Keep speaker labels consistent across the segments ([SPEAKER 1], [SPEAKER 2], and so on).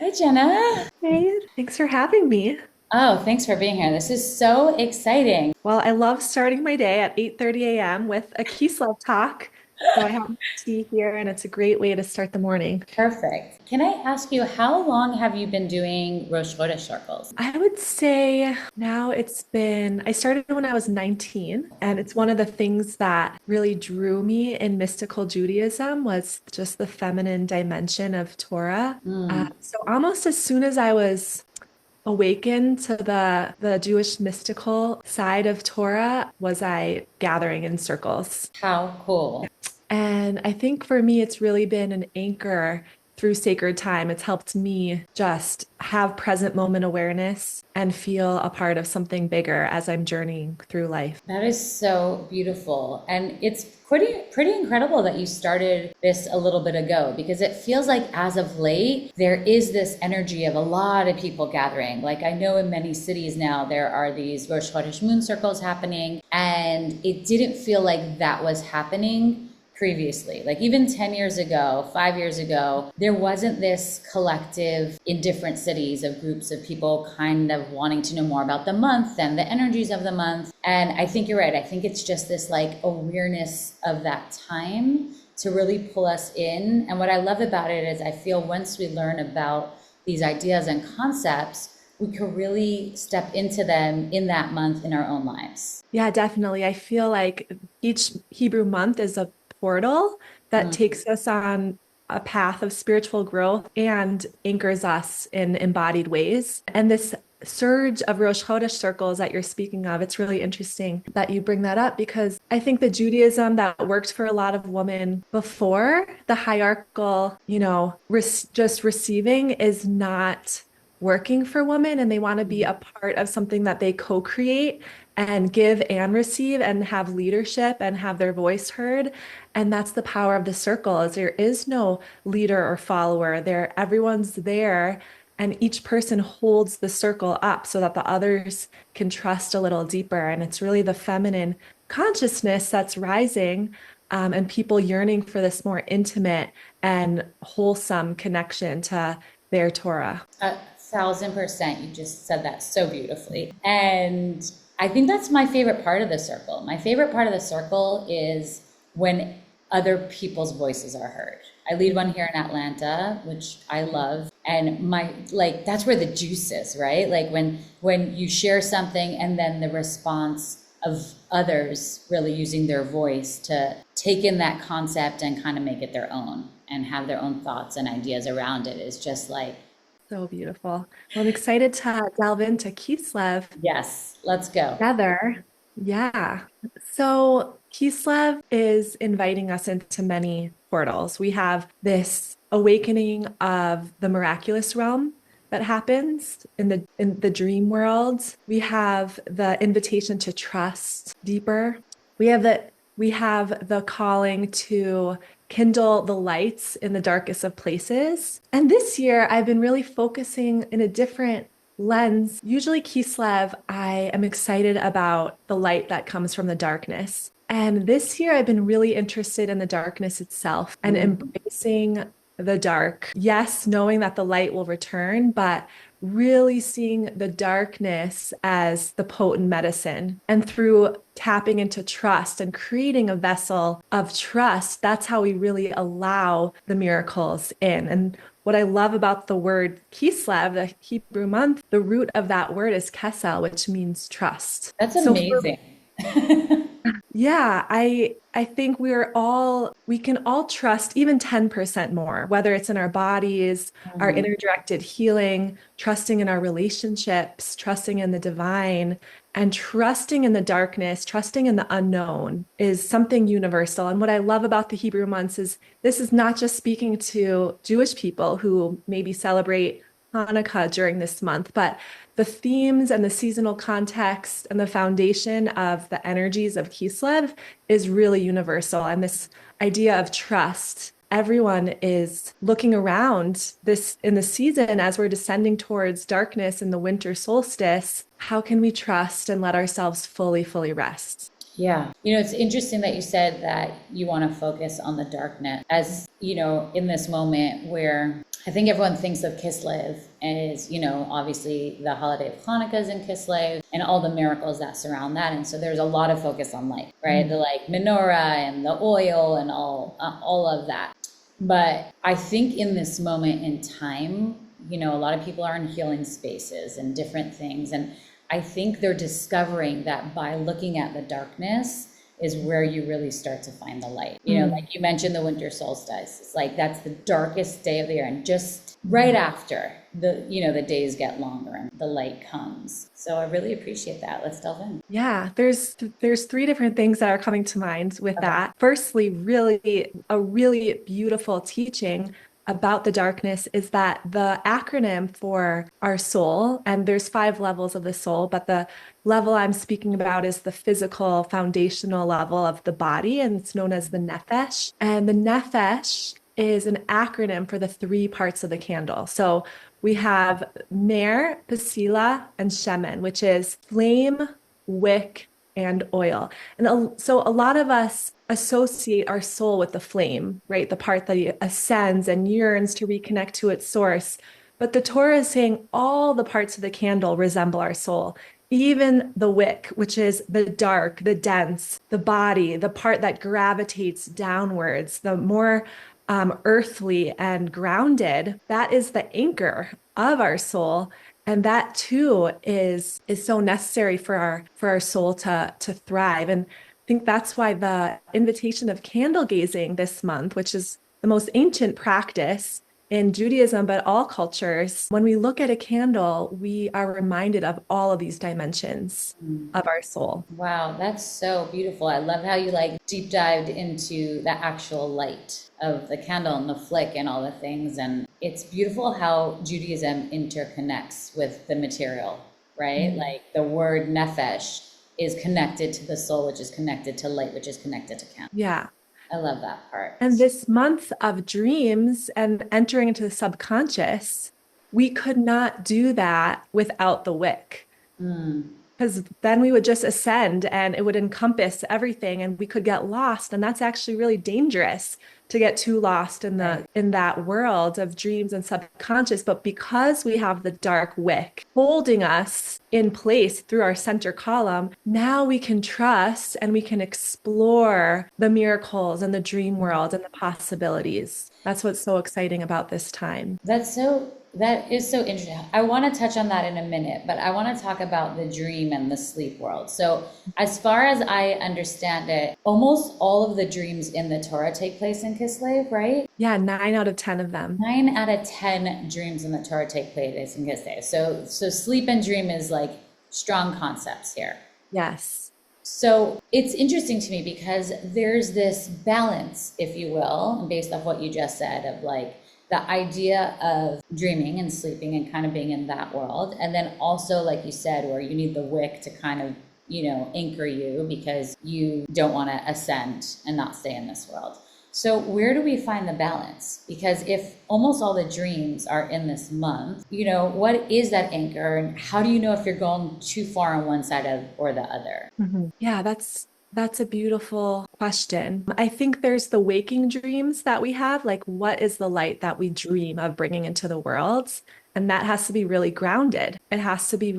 [SPEAKER 1] Hi, Jenna.
[SPEAKER 2] Hey, thanks for having me.
[SPEAKER 1] Oh, thanks for being here. This is so exciting.
[SPEAKER 2] Well, I love starting my day at 8:30 a.m. with a Kislev talk. So I have tea here, and it's a great way to start the morning.
[SPEAKER 1] Perfect. Can I ask you, how long have you been doing Rosh Chodesh circles?
[SPEAKER 2] I would say now I started when I was 19, and it's one of the things that really drew me in mystical Judaism was just the feminine dimension of Torah. So almost as soon as I was awakened to the Jewish mystical side of Torah was I gathering in circles.
[SPEAKER 1] How cool.
[SPEAKER 2] And I think for me, it's really been an anchor through sacred time. It's helped me just have present moment awareness and feel a part of something bigger as I'm journeying through life.
[SPEAKER 1] That is so beautiful. And it's pretty incredible that you started this a little bit ago because it feels like as of late there is this energy of a lot of people gathering. Like I know in many cities now there are these Rosh Chodesh moon circles happening and it didn't feel like that was happening previously. Like even 10 years ago, 5 years ago, there wasn't this collective in different cities of groups of people kind of wanting to know more about the month and the energies of the month. And I think you're right. I think it's just this like awareness of that time to really pull us in. And what I love about it is I feel once we learn about these ideas and concepts, we could really step into them in that month in our own lives.
[SPEAKER 2] Yeah, definitely. I feel like each Hebrew month is a portal that takes us on a path of spiritual growth and anchors us in embodied ways. And this surge of Rosh Chodesh circles that you're speaking of, it's really interesting that you bring that up because I think the Judaism that worked for a lot of women before the hierarchical, just receiving is not working for women and they want to be a part of something that they co-create and give and receive and have leadership and have their voice heard. And that's the power of the circle is there is no leader or follower there. Everyone's there and each person holds the circle up so that the others can trust a little deeper. And it's really the feminine consciousness that's rising and people yearning for this more intimate and wholesome connection to their Torah.
[SPEAKER 1] 1,000%. You just said that so beautifully. And I think that's my favorite part of the circle. My favorite part of the circle is when other people's voices are heard. I lead one here in Atlanta, which I love. And my like that's where the juice is, right? Like when you share something and then the response of others really using their voice to take in that concept and kind of make it their own and have their own thoughts and ideas around it is just like,
[SPEAKER 2] So beautiful. Well, I'm excited to delve into Kislev
[SPEAKER 1] yes, let's go.
[SPEAKER 2] together. Yeah. So Kislev is inviting us into many portals. We have this awakening of the miraculous realm that happens in the dream world. We have the invitation to trust deeper. We have the calling to kindle the lights in the darkest of places. And this year, I've been really focusing in a different lens. Usually, Kislev, I am excited about the light that comes from the darkness. And this year, I've been really interested in the darkness itself and embracing the dark. Yes, knowing that the light will return, but really seeing the darkness as the potent medicine. And through tapping into trust and creating a vessel of trust, that's how we really allow the miracles in. And what I love about the word Kislev, the Hebrew month, the root of that word is kesel, which means trust.
[SPEAKER 1] That's
[SPEAKER 2] So for
[SPEAKER 1] amazing.
[SPEAKER 2] yeah, I think we can all trust even 10% more, whether it's in our bodies, our inner directed healing, trusting in our relationships, trusting in the divine, and trusting in the darkness, trusting in the unknown is something universal. And what I love about the Hebrew months is this is not just speaking to Jewish people who maybe celebrate Hanukkah during this month, but the themes and the seasonal context and the foundation of the energies of Kislev is really universal. And this idea of trust, everyone is looking around this in the season as we're descending towards darkness in the winter solstice. How can we trust and let ourselves fully, fully rest?
[SPEAKER 1] Yeah. It's interesting that you said that you want to focus on the darkness as, in this moment where I think everyone thinks of Kislev as, obviously the holiday of Hanukkah is in Kislev and all the miracles that surround that. And so there's a lot of focus on light, right? The like menorah and the oil and all of that. But I think in this moment in time, a lot of people are in healing spaces and different things. And I think they're discovering that by looking at the darkness is where you really start to find the light. Like you mentioned the winter solstice. It's like that's the darkest day of the year. And just right after the days get longer and the light comes. So I really appreciate that. Let's delve in.
[SPEAKER 2] Yeah, there's three different things that are coming to mind with that. Firstly, a really beautiful teaching about the darkness is that the acronym for our soul, and there's 5 levels of the soul, but the level I'm speaking about is the physical foundational level of the body, and it's known as the nefesh. And the nefesh is an acronym for the 3 parts of the candle. So we have Ner, Pasila, and Shemen, which is flame, wick, and oil. And so a lot of us associate our soul with the flame, right? The part that ascends and yearns to reconnect to its source. But the Torah is saying all the parts of the candle resemble our soul. Even the wick, which is the dark, the dense, the body, the part that gravitates downwards, the more earthly and grounded, that is the anchor of our soul. And that too is so necessary for our soul to thrive. And I think that's why the invitation of candle gazing this month, which is the most ancient practice in Judaism, but all cultures, when we look at a candle, we are reminded of all of these dimensions of our soul.
[SPEAKER 1] Wow, that's so beautiful. I love how you like deep dived into the actual light of the candle and the flick and all the things. And it's beautiful how Judaism interconnects with the material, right? Like the word nefesh is connected to the soul, which is connected to light, which is connected to candle.
[SPEAKER 2] Yeah.
[SPEAKER 1] I love that part.
[SPEAKER 2] And this month of dreams and entering into the subconscious, we could not do that without the wick. Because then we would just ascend and it would encompass everything and we could get lost. And that's actually really dangerous to get too lost in that world of dreams and subconscious. But because we have the dark wick holding us in place through our center column, now we can trust and we can explore the miracles and the dream world and the possibilities. That's what's so exciting about this time.
[SPEAKER 1] That is so interesting. I want to touch on that in a minute, but I want to talk about the dream and the sleep world. So as far as I understand it, almost all of the dreams in the Torah take place in Kislev, right?
[SPEAKER 2] Yeah, 9 out of 10 of them.
[SPEAKER 1] 9 out of 10 dreams in the Torah take place in Kislev. So sleep and dream is like strong concepts here.
[SPEAKER 2] Yes.
[SPEAKER 1] So it's interesting to me because there's this balance, if you will, based off what you just said, of like the idea of dreaming and sleeping and kind of being in that world. And then also, like you said, where you need the wick to kind of, anchor you because you don't want to ascend and not stay in this world. So where do we find the balance? Because if almost all the dreams are in this month, what is that anchor and how do you know if you're going too far on one side or the other?
[SPEAKER 2] Yeah, that's a beautiful question. I think there's the waking dreams that we have, like what is the light that we dream of bringing into the world? And that has to be really grounded. It has to be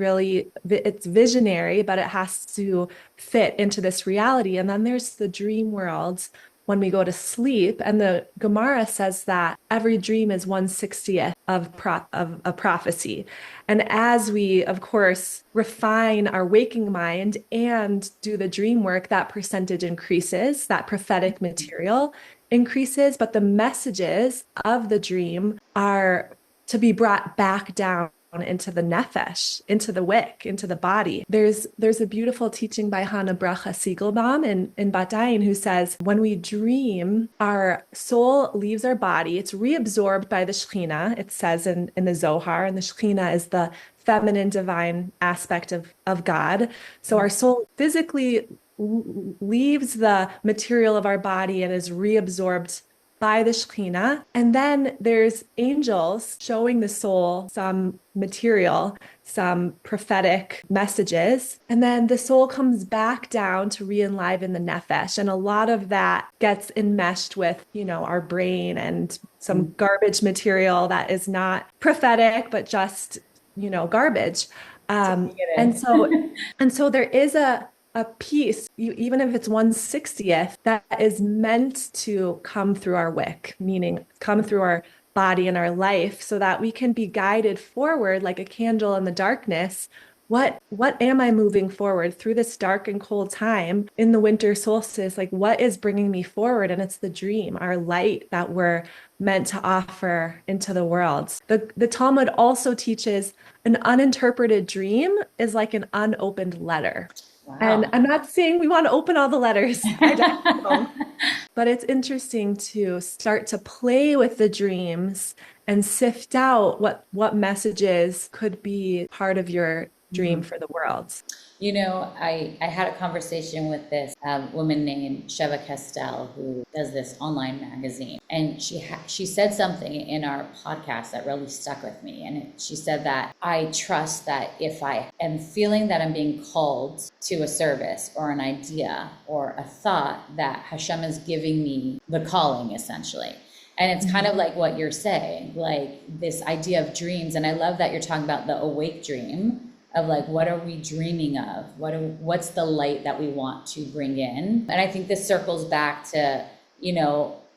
[SPEAKER 2] it's visionary, but it has to fit into this reality. And then there's the dream world when we go to sleep. And the Gemara says that every dream is 1/60th of a prophecy. And as we, of course, refine our waking mind and do the dream work, that percentage increases, that prophetic material increases, but the messages of the dream are to be brought back down into the nefesh, into the wick, into the body. There's a beautiful teaching by Hannah Bracha Siegelbaum in Batayin who says, when we dream, our soul leaves our body. It's reabsorbed by the Shekhinah. It says in the Zohar, and the Shekhinah is the feminine divine aspect of God. So our soul physically leaves the material of our body and is reabsorbed by the Shekhinah. And then there's angels showing the soul some material, some prophetic messages. And then the soul comes back down to re-enliven the nefesh. And a lot of that gets enmeshed with, our brain and some garbage material that is not prophetic, but just, garbage. And so there is a piece, even if it's 1/60th, that is meant to come through our wick, meaning come through our body and our life so that we can be guided forward like a candle in the darkness. What am I moving forward through this dark and cold time in the winter solstice? Like, what is bringing me forward? And it's the dream, our light that we're meant to offer into the world. The Talmud also teaches an uninterpreted dream is like an unopened letter.
[SPEAKER 1] Wow.
[SPEAKER 2] And I'm not saying we want to open all the letters. I don't know. But it's interesting to start to play with the dreams and sift out what messages could be part of your dream for the world.
[SPEAKER 1] I had a conversation with this woman named Sheva Kestel, who does this online magazine. And she said something in our podcast that really stuck with me. And she said that I trust that if I am feeling that I'm being called to a service or an idea or a thought, that Hashem is giving me the calling, essentially. And it's kind of like what you're saying, like this idea of dreams. And I love that you're talking about the awake dream of like, what are we dreaming of? What's the light that we want to bring in? And I think this circles back to,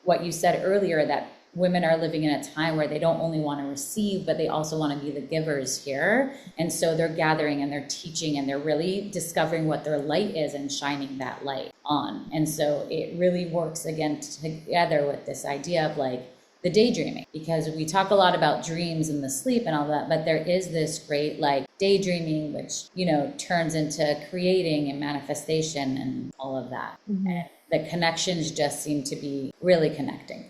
[SPEAKER 1] what you said earlier, that women are living in a time where they don't only want to receive, but they also want to be the givers here. And so they're gathering and they're teaching and they're really discovering what their light is and shining that light on. And so it really works again together with this idea of like the daydreaming, because we talk a lot about dreams and the sleep and all that, but there is this great like daydreaming, which, turns into creating and manifestation and all of that. Mm-hmm. And the connections just seem to be really connecting.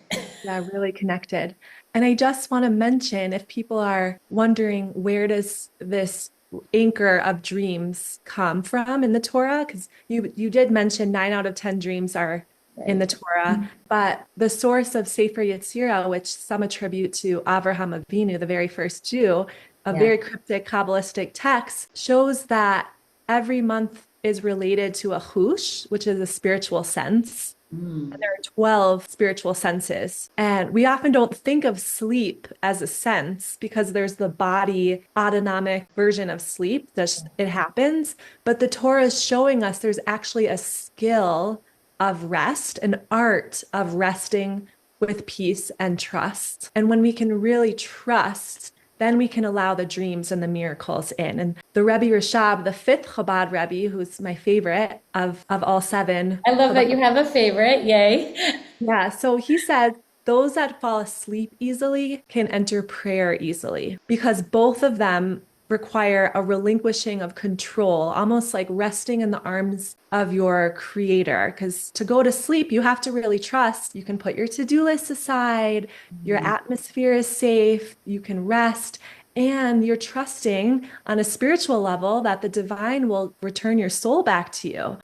[SPEAKER 2] Yeah, really connected. And I just want to mention, if people are wondering, where does this anchor of dreams come from in the Torah? Because you did mention 9 out of 10 dreams are in the Torah, but the source of Sefer Yetzirah, which some attribute to Avraham Avinu, the very first Jew, a very cryptic Kabbalistic text, shows that every month is related to a chush, which is a spiritual sense. And there are 12 spiritual senses. And we often don't think of sleep as a sense because there's the body autonomic version of sleep that it happens. But the Torah is showing us there's actually a skill of rest, an art of resting with peace and trust. And when we can really trust, then we can allow the dreams and the miracles in. And the Rebbe Rashab, the 5th Chabad Rebbe, who's my favorite of all 7.
[SPEAKER 1] I love that you have a favorite. Yay.
[SPEAKER 2] Yeah. So he said, those that fall asleep easily can enter prayer easily, because both of them require a relinquishing of control, almost like resting in the arms of your creator. Because to go to sleep, you have to really trust. You can put your to-do list aside, your atmosphere is safe, you can rest, and you're trusting on a spiritual level that the divine will return your soul back to you.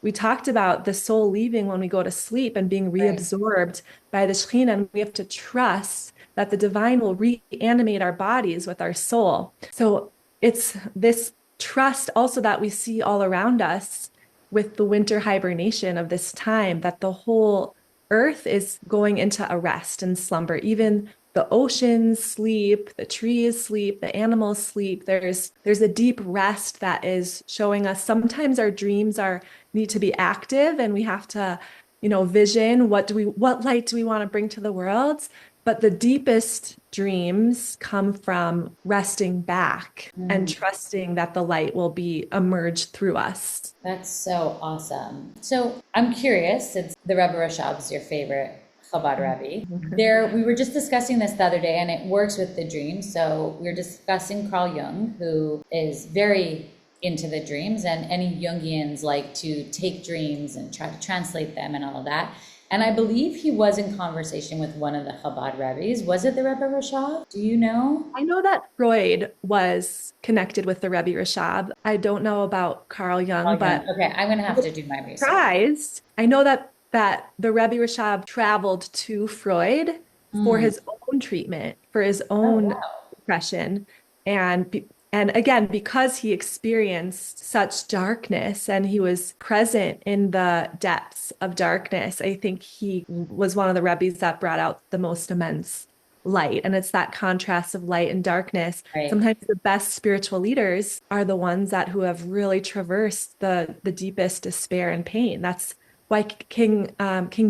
[SPEAKER 2] We talked about the soul leaving when we go to sleep and being reabsorbed by the Shekhinah, and we have to trust that the divine will reanimate our bodies with our soul. So it's this trust also that we see all around us with the winter hibernation of this time, that the whole earth is going into a rest and slumber. Even the oceans sleep, the trees sleep, the animals sleep. There's a deep rest that is showing us sometimes our dreams need to be active, and we have to, vision what light do we want to bring to the world. But the deepest dreams come from resting back and trusting that the light will emerge through us.
[SPEAKER 1] That's so awesome. So I'm curious, since the Rebbe Rashab is your favorite Chabad Rebbe, we were just discussing this the other day, and it works with the dreams. So we were discussing Carl Jung, who is very into the dreams, and any Jungians like to take dreams and try to translate them and all of that. And I believe he was in conversation with one of the Chabad Rebbe's. Was it the Rebbe Rashab? Do you know?
[SPEAKER 2] I know that Freud was connected with the Rebbe Rashab. I don't know about Carl Jung, but
[SPEAKER 1] okay, I'm going to have to do my research.
[SPEAKER 2] Surprised. I know that that the Rebbe Rashab traveled to Freud for
[SPEAKER 1] Mm.
[SPEAKER 2] his own treatment, for his
[SPEAKER 1] Oh,
[SPEAKER 2] own
[SPEAKER 1] wow.
[SPEAKER 2] depression. And again, because he experienced such darkness and he was present in the depths of darkness, I think he was one of the Rebbes that brought out the most immense light. And it's that contrast of light and darkness.
[SPEAKER 1] Right.
[SPEAKER 2] Sometimes the best spiritual leaders are the ones that who have really traversed the deepest despair and pain. That's why King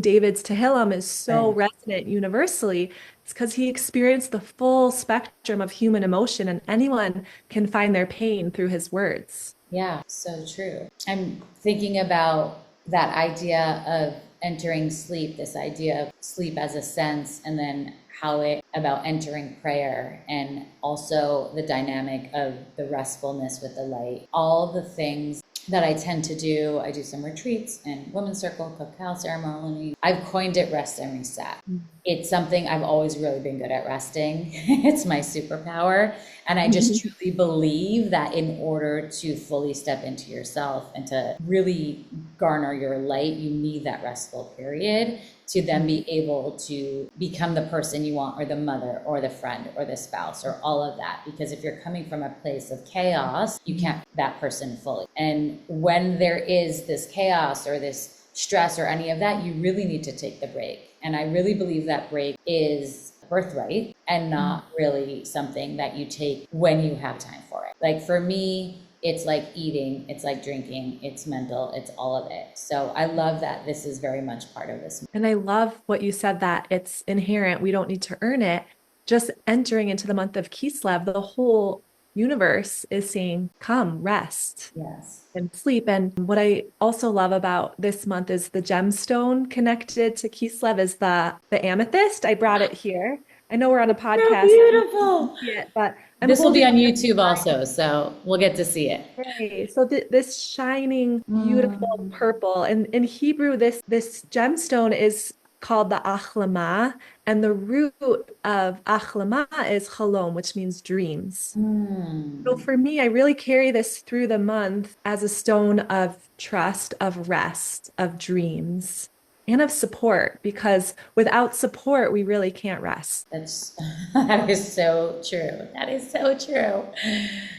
[SPEAKER 2] David's Tehillim is so
[SPEAKER 1] Right.
[SPEAKER 2] resonant universally. It's because he experienced the full spectrum of human emotion, and anyone can find their pain through his words.
[SPEAKER 1] Yeah, so true. I'm thinking about that idea of entering sleep, this idea of sleep as a sense, and then how it about entering prayer, and also the dynamic of the restfulness with the light. All the things that I tend to do. I do some retreats and women's circle, cacao ceremony. I've coined it rest and reset. It's something I've always really been good at resting. It's my superpower. And I just truly believe that in order to fully step into yourself and to really garner your light, you need that restful period to then be able to become the person you want, or the mother or the friend or the spouse or all of that. Because if you're coming from a place of chaos, you can't be that person fully. And when there is this chaos or this stress or any of that, you really need to take the break. And I really believe that break is birthright and not really something that you take when you have time for it. Like for me, it's like eating, it's like drinking, it's mental, it's all of it. So I love that this is very much part of this.
[SPEAKER 2] And I love what you said, that it's inherent. We don't need to earn it. Just entering into the month of Kislev, the whole universe is saying, come, rest
[SPEAKER 1] Yes.
[SPEAKER 2] and sleep. And what I also love about this month is the gemstone connected to Kislev is the amethyst. I brought it here. I know we're on a
[SPEAKER 1] So
[SPEAKER 2] podcast,
[SPEAKER 1] beautiful.
[SPEAKER 2] but I'm
[SPEAKER 1] This will be
[SPEAKER 2] holding
[SPEAKER 1] on YouTube also, so we'll get to see it.
[SPEAKER 2] Right. So this shining, beautiful
[SPEAKER 1] Mm.
[SPEAKER 2] purple, and in Hebrew, this gemstone is called the achlama, and the root of achlama is chalom, which means dreams. So
[SPEAKER 1] Mm.
[SPEAKER 2] for me, I really carry this through the month as a stone of trust, of rest, of dreams, and of support, because without support, we really can't rest.
[SPEAKER 1] That's that is so true. That is so true.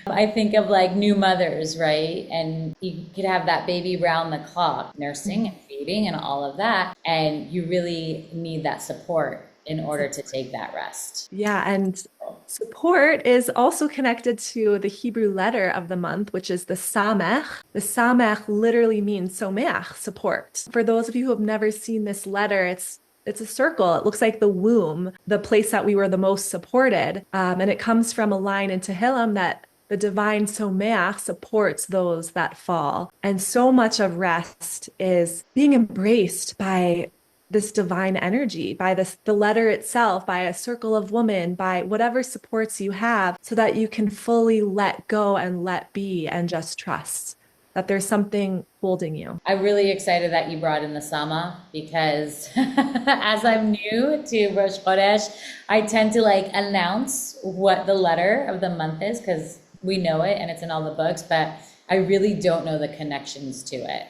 [SPEAKER 1] I think of like new mothers, right? And you could have that baby round the clock, nursing and feeding and all of that. And you really need that support in order to take that rest.
[SPEAKER 2] Yeah, and support is also connected to the Hebrew letter of the month, which is the Samech. The Samech literally means Someach, support. For those of you who have never seen this letter, it's a circle. It looks like the womb, the place that we were the most supported. And it comes from a line in Tehillim that the divine Someach supports those that fall. And so much of rest is being embraced by this divine energy, by the letter itself, by a circle of women, by whatever supports you have, so that you can fully let go and let be and just trust that there's something holding you.
[SPEAKER 1] I'm really excited that you brought in the Sama because as I'm new to Rosh Chodesh, I tend to like announce what the letter of the month is because we know it and it's in all the books, but I really don't know the connections to it.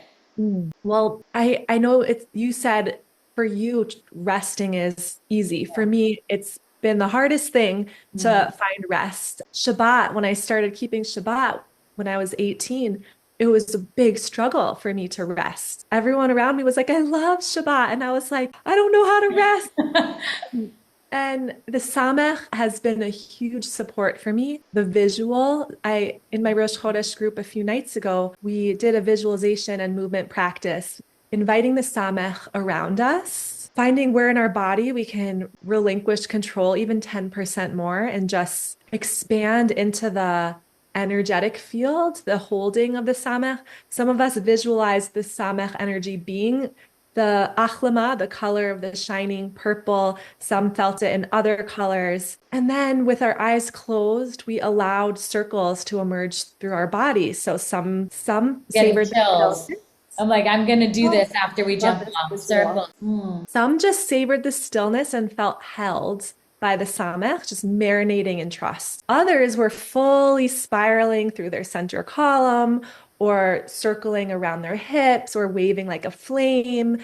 [SPEAKER 2] Well, I know it's you said for you resting is easy. For me, it's been the hardest thing to
[SPEAKER 1] Mm.
[SPEAKER 2] find rest. Shabbat, when I started keeping Shabbat when I was 18, it was a big struggle for me to rest. Everyone around me was like, I love Shabbat. And I was like, I don't know how to rest. And the Samech has been a huge support for me. The visual, in my Rosh Chodesh group a few nights ago, we did a visualization and movement practice, inviting the Samech around us, finding where in our body we can relinquish control even 10% more and just expand into the energetic field, the holding of the Samech. Some of us visualize the Samech energy being the achlama, the color of the shining purple. Some felt it in other colors. And then with our eyes closed, we allowed circles to emerge through our bodies. So some
[SPEAKER 1] Getting
[SPEAKER 2] savored the
[SPEAKER 1] chills.
[SPEAKER 2] stillness.
[SPEAKER 1] I'm like, I'm gonna do this after we
[SPEAKER 2] Love
[SPEAKER 1] jump
[SPEAKER 2] this
[SPEAKER 1] off
[SPEAKER 2] visual.
[SPEAKER 1] circle. Mm.
[SPEAKER 2] Some just savored the stillness and felt held. by the Samech, just marinating in trust. Others were fully spiraling through their center column or circling around their hips or waving like a flame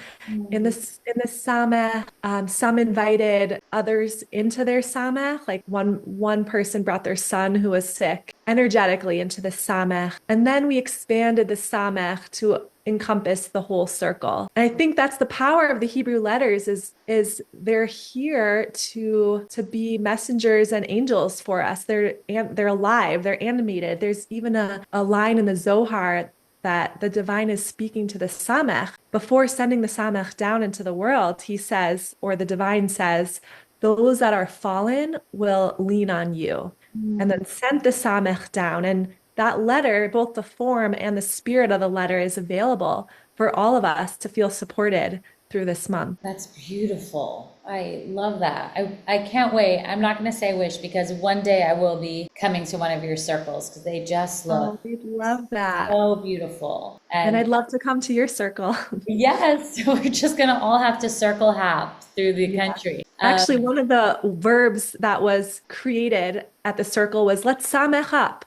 [SPEAKER 2] in the Samech. Some invited others into their Samech. Like one person brought their son who was sick energetically into the Samech. And then we expanded the Samech to encompass the whole circle. And I think that's the power of the Hebrew letters is they're here to be messengers and angels for us. They're alive, they're animated. There's even a line in the Zohar that the divine is speaking to the Samech. Before sending the Samech down into the world, he says, or the divine says, those that are fallen will lean on you. And then sent the Samech down. And that letter, both the form and the spirit of the letter, is available for all of us to feel supported through this month.
[SPEAKER 1] That's beautiful. I love that. I can't wait. I'm not going to say wish because one day I will be coming to one of your circles because they just look
[SPEAKER 2] we'd love that.
[SPEAKER 1] So beautiful.
[SPEAKER 2] And I'd love to come to your circle.
[SPEAKER 1] Yes, we're just going to all have to circle hap through the country.
[SPEAKER 2] Actually, one of the verbs that was created at the circle was let's samech up.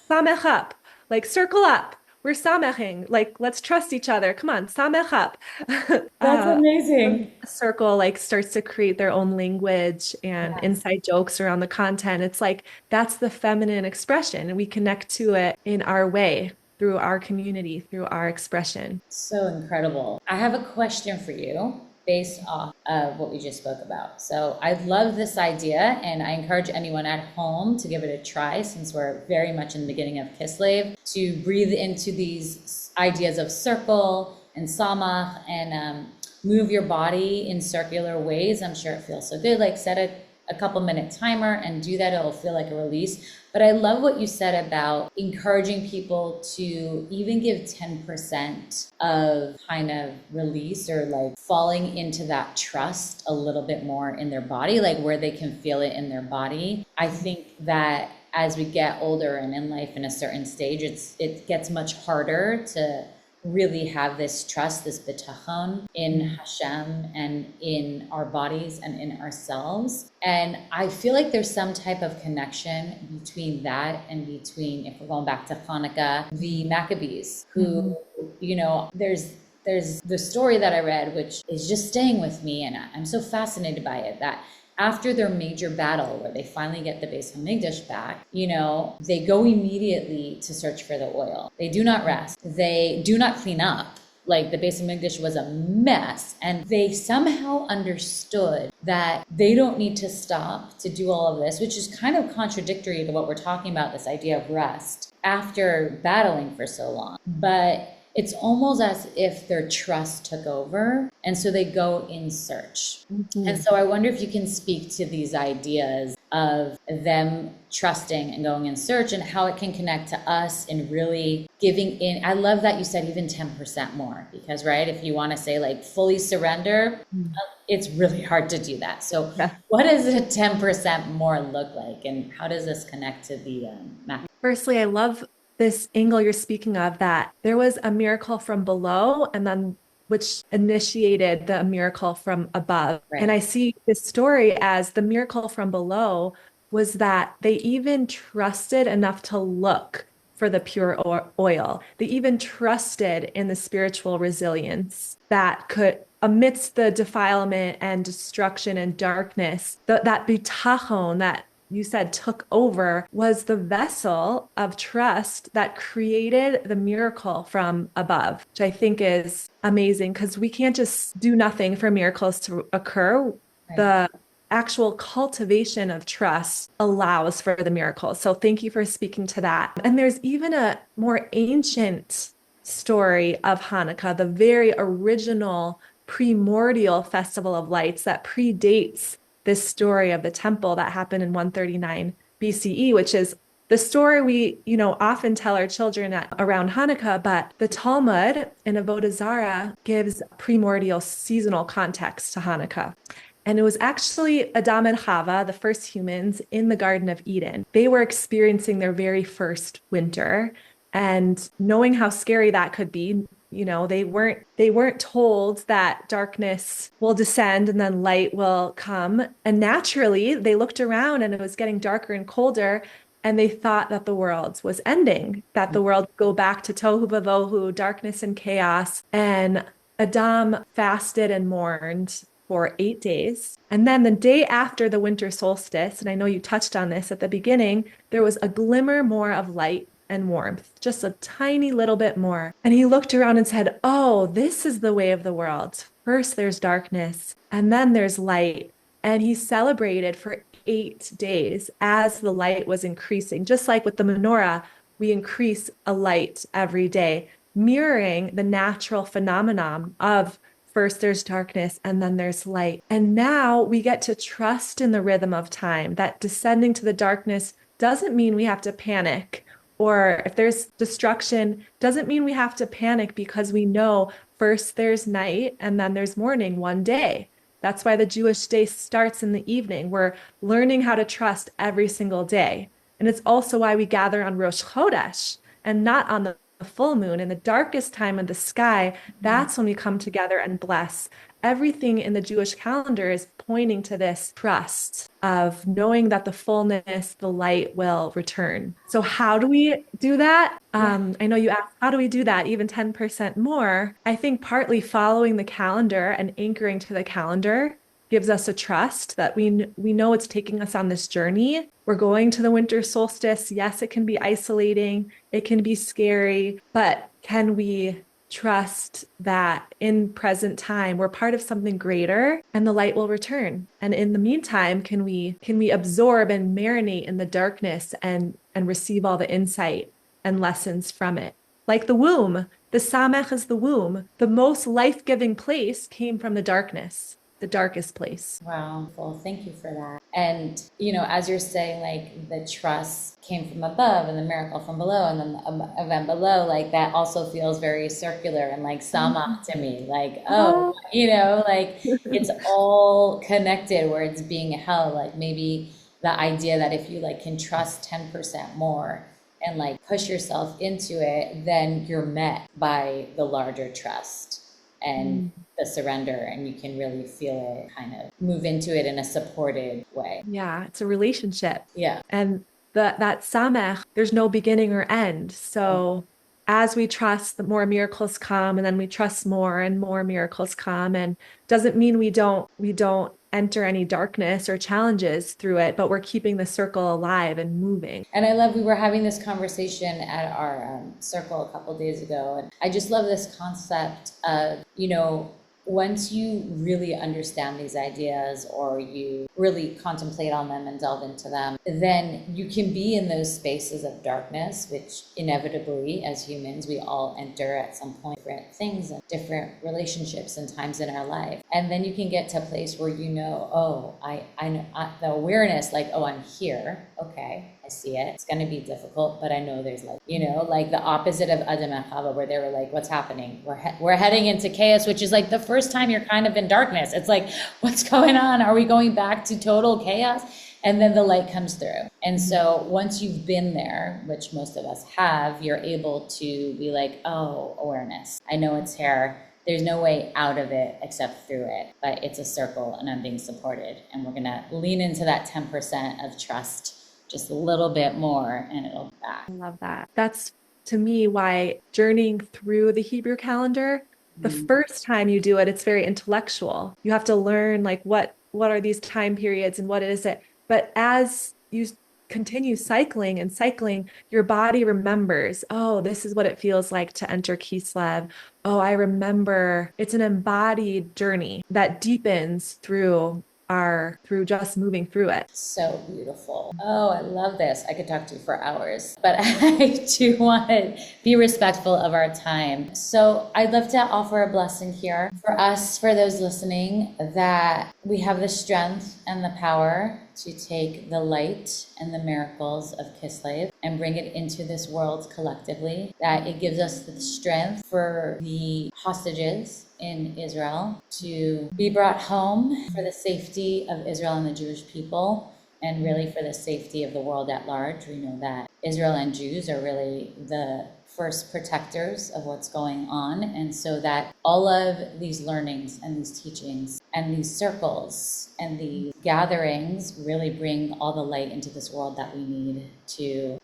[SPEAKER 2] Samech up. Like circle up. We're sameching. Like, let's trust each other. Come on, samech up.
[SPEAKER 1] That's amazing.
[SPEAKER 2] A circle like starts to create their own language and inside jokes around the content. It's like that's the feminine expression, and we connect to it in our way through our community, through our expression.
[SPEAKER 1] So incredible. I have a question for you based off of what we just spoke about. So I love this idea, and I encourage anyone at home to give it a try since we're very much in the beginning of Kislev, to breathe into these ideas of circle and samach and move your body in circular ways. I'm sure it feels so good. Like set a couple minute timer and do that. It'll feel like a release. But I love what you said about encouraging people to even give 10% of kind of release or like falling into that trust a little bit more in their body, like where they can feel it in their body. I think that as we get older and in life in a certain stage, it gets much harder to really have this trust, this bitachon in Hashem and in our bodies and in ourselves. And I feel like there's some type of connection between that and between, if we're going back to Hanukkah, the Maccabees, who, you know, there's the story that I read, which is just staying with me. And I'm so fascinated by it, that after their major battle where they finally get the Beis Hamikdash back, you know, they go immediately to search for the oil. They do not rest. They do not clean up. Like the Beis Hamikdash was a mess. And they somehow understood that they don't need to stop to do all of this, which is kind of contradictory to what we're talking about, this idea of rest after battling for so long. But it's almost as if their trust took over, and so they go in search. And so I wonder if you can speak to these ideas of them trusting and going in search and how it can connect to us and really giving in. I love that you said even 10% more, because, right, if you want to say like fully surrender, it's really hard to do that. So what does a 10% more look like, and how does this connect to the map?
[SPEAKER 2] Firstly, I love this angle you're speaking of, that there was a miracle from below and then which initiated the miracle from above. Right. And I see this story as the miracle from below was that they even trusted enough to look for the pure oil. They even trusted in the spiritual resilience that could, amidst the defilement and destruction and darkness, that bitachon that you said took over was the vessel of trust that created the miracle from above, which I think is amazing, because we can't just do nothing for miracles to occur. Right. The actual cultivation of trust allows for the miracle. So thank you for speaking to that. And there's even a more ancient story of Hanukkah, the very original primordial festival of lights that predates this story of the temple that happened in 139 BCE, which is the story we, often tell our children around Hanukkah, but the Talmud in Avodah Zarah gives primordial seasonal context to Hanukkah. And it was actually Adam and Chava, the first humans in the Garden of Eden. They were experiencing their very first winter, and knowing how scary that could be, You know, they weren't told that darkness will descend and then light will come. And naturally, they looked around and it was getting darker and colder, and they thought that the world was ending, that the world would go back to tohu vavohu, darkness and chaos. And Adam fasted and mourned for 8 days. And then the day after the winter solstice, and I know you touched on this at the beginning, there was a glimmer more of light and warmth, just a tiny little bit more. And he looked around and said, "Oh, this is the way of the world. First there's darkness, and then there's light." And he celebrated for 8 days as the light was increasing. Just like with the menorah, we increase a light every day, mirroring the natural phenomenon of first there's darkness and then there's light. And now we get to trust in the rhythm of time, that descending to the darkness doesn't mean we have to panic. Or if there's destruction, doesn't mean we have to panic, because we know first there's night and then there's morning one day. That's why the Jewish day starts in the evening. We're learning how to trust every single day. And it's also why we gather on Rosh Chodesh and not on the full moon, in the darkest time of the sky. That's when we come together and bless. Everything in the Jewish calendar is pointing to this trust of knowing that the fullness, the light will return. So how do we do that? I know you asked, how do we do that even 10% more? I think partly following the calendar and anchoring to the calendar gives us a trust that we know it's taking us on this journey. We're going to the winter solstice. Yes, it can be isolating. It can be scary, but can we trust that in present time we're part of something greater and the light will return? And in the meantime, can we absorb and marinate in the darkness and receive all the insight and lessons from it? Like the womb, the Samech is the womb. The most life-giving place came from the darkness, the darkest place.
[SPEAKER 1] Wow. Well, thank you for that. And, as you're saying, like the trust came from above and the miracle from below, and then the event below, like that also feels very circular and like sama to me. Like, like it's all connected where it's being held. Like maybe the idea that if you like can trust 10% more and like push yourself into it, then you're met by the larger trust and the surrender, and you can really feel it kind of move into it in a supported way.
[SPEAKER 2] Yeah, it's a relationship.
[SPEAKER 1] Yeah.
[SPEAKER 2] And that samech, there's no beginning or end. So as we trust, the more miracles come, and then we trust more and more miracles come. And doesn't mean we don't enter any darkness or challenges through it, but we're keeping the circle alive and moving.
[SPEAKER 1] And I love, we were having this conversation at our circle a couple days ago, and I just love this concept of, once you really understand these ideas or you really contemplate on them and delve into them, then you can be in those spaces of darkness, which inevitably as humans, we all enter at some point, different things and different relationships and times in our life. And then you can get to a place where I know the awareness, like, oh, I'm here. Okay, I see it. It's going to be difficult, but I know there's like the opposite of Adam and Chava, where they were like, what's happening? We're heading into chaos, which is like the first time you're kind of in darkness. It's like, what's going on? Are we going back to total chaos? And then the light comes through. And so once you've been there, which most of us have, you're able to be like, oh, awareness. I know it's here. There's no way out of it except through it, but it's a circle and I'm being supported. And we're going to lean into that 10% of trust just a little bit more, and it'll be back.
[SPEAKER 2] I love that. That's, to me, why journeying through the Hebrew calendar, the first time you do it, it's very intellectual. You have to learn like what are these time periods and what is it. But as you continue cycling and cycling, your body remembers, oh, this is what it feels like to enter Kislev. Oh, I remember. It's an embodied journey that deepens through just moving through it.
[SPEAKER 1] So beautiful. Oh, I love this. I could talk to you for hours, but I do want to be respectful of our time. So I'd love to offer a blessing here for us, for those listening, that we have the strength and the power to take the light and the miracles of Kislev and bring it into this world collectively, that it gives us the strength for the hostages in Israel to be brought home for the safety of Israel and the Jewish people, and really for the safety of the world at large. We know that Israel and Jews are really the first protectors of what's going on. And so that all of these learnings and these teachings and these circles and these gatherings really bring all the light into this world that we need to,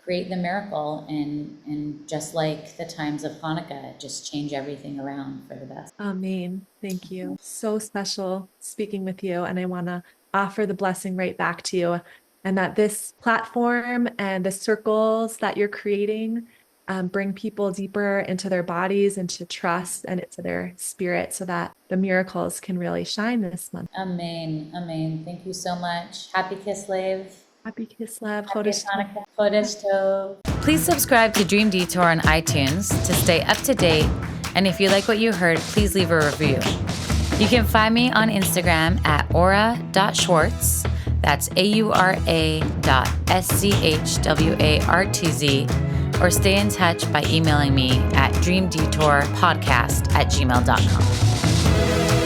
[SPEAKER 1] create the miracle and just like the times of Hanukkah, just change everything around for the best.
[SPEAKER 2] Amen. Thank you. So special speaking with you. And I want to offer the blessing right back to you, and that this platform and the circles that you're creating bring people deeper into their bodies, into trust, and into their spirit, so that the miracles can really shine this month.
[SPEAKER 1] Amen. Amen. Thank you so much. Happy Kislev.
[SPEAKER 2] Happy Kislev.
[SPEAKER 1] Happy
[SPEAKER 2] Chodesh
[SPEAKER 1] Hanukkah. Chodesh Tov.
[SPEAKER 3] Please subscribe to Dream Detour on iTunes to stay up to date. And if you like what you heard, please leave a review. You can find me on Instagram at aura.schwartz. That's aura.schwartz. Or stay in touch by emailing me at dreamdetourpodcast@gmail.com.